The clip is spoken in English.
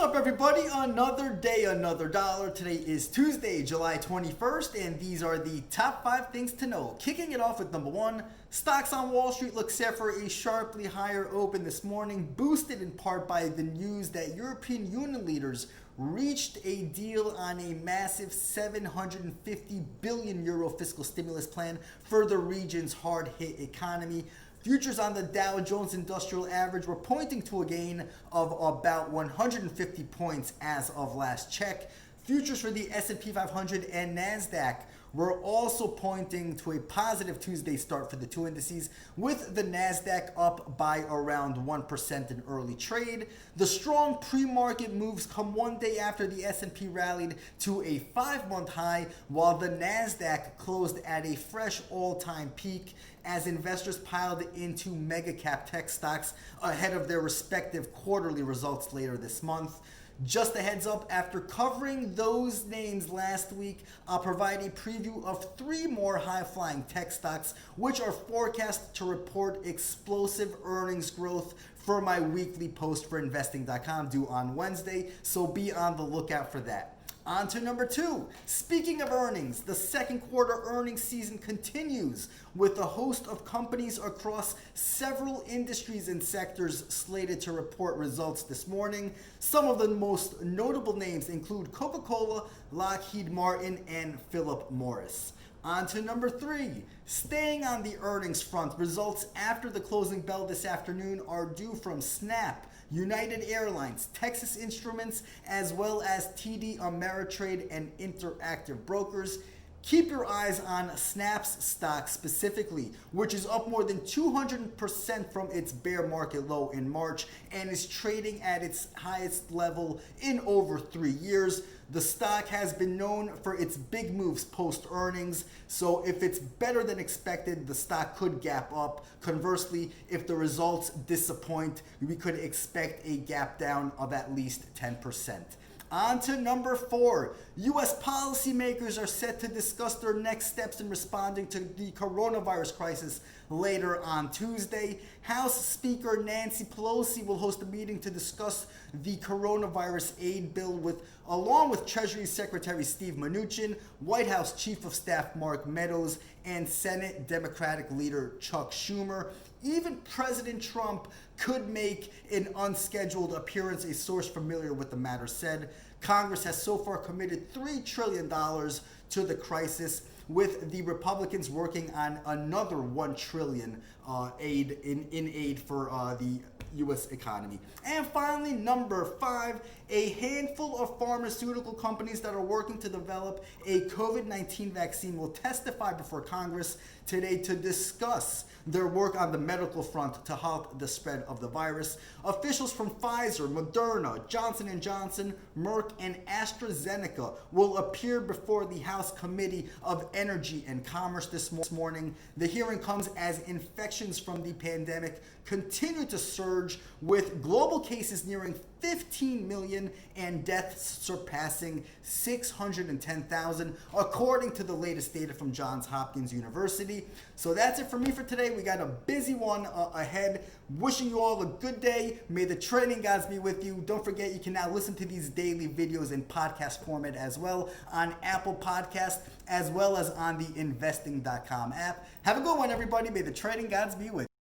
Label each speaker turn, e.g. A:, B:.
A: up, everybody? Another day, another dollar. Today is Tuesday, July 21st, and these are the top 5 things to know. Kicking it off with number 1, stocks on Wall Street look set for a sharply higher open this morning, boosted in part by the news that European Union leaders reached a deal on a massive 750 billion euro fiscal stimulus plan for the region's hard-hit economy. Futures on the Dow Jones Industrial Average were pointing to a gain of about 150 points as of last check. Futures for the S&P 500 and NASDAQ were also pointing to a positive Tuesday start for the two indices, with the NASDAQ up by around 1% in early trade. The strong pre-market moves come one day after the S&P rallied to a 5-month high, while the NASDAQ closed at a fresh all-time peak as investors piled into mega-cap tech stocks ahead of their respective quarterly results later this month. Just a heads up, after covering those names last week, I'll provide a preview of 3 more high-flying tech stocks, which are forecast to report explosive earnings growth for my weekly post for Investing.com due on Wednesday, so be on the lookout for that. On to number 2. Speaking of earnings, the second quarter earnings season continues with a host of companies across several industries and sectors slated to report results this morning. Some of the most notable names include Coca-Cola, Lockheed Martin, and Philip Morris. On to number 3. Staying on the earnings front, results after the closing bell this afternoon are due from Snap, United Airlines, Texas Instruments, as well as TD Ameritrade and Interactive Brokers. Keep your eyes on Snap's stock specifically, which is up more than 200% from its bear market low in March and is trading at its highest level in over 3 years. The stock has been known for its big moves post-earnings, so if it's better than expected, the stock could gap up. Conversely, if the results disappoint, we could expect a gap down of at least 10%. On to number 4. U.S. policymakers are set to discuss their next steps in responding to the coronavirus crisis later on Tuesday. House Speaker Nancy Pelosi will host a meeting to discuss the coronavirus aid bill along with Treasury Secretary Steve Mnuchin, White House Chief of Staff Mark Meadows, and Senate Democratic leader Chuck Schumer. Even President Trump could make an unscheduled appearance, a source familiar with the matter said. Congress has so far committed $3 trillion to the crisis, with the Republicans working on another $1 trillion aid for the U.S. economy. And finally, number 5, a handful of pharmaceutical companies that are working to develop a COVID-19 vaccine will testify before Congress today to discuss their work on the medical front to halt the spread of the virus. Officials from Pfizer, Moderna, Johnson & Johnson, Merck, and AstraZeneca will appear before the House Committee of Energy and Commerce this morning. The hearing comes as infections from the pandemic continue to surge, with global cases nearing 15 million and deaths surpassing 610,000, according to the latest data from Johns Hopkins University. So that's it for me for today. We got a busy one ahead. Wishing you all a good day. May the trading gods be with you. Don't forget, you can now listen to these daily videos in podcast format as well on Apple Podcasts, as well as on the Investing.com app. Have a good one, everybody. May the trading gods be with you.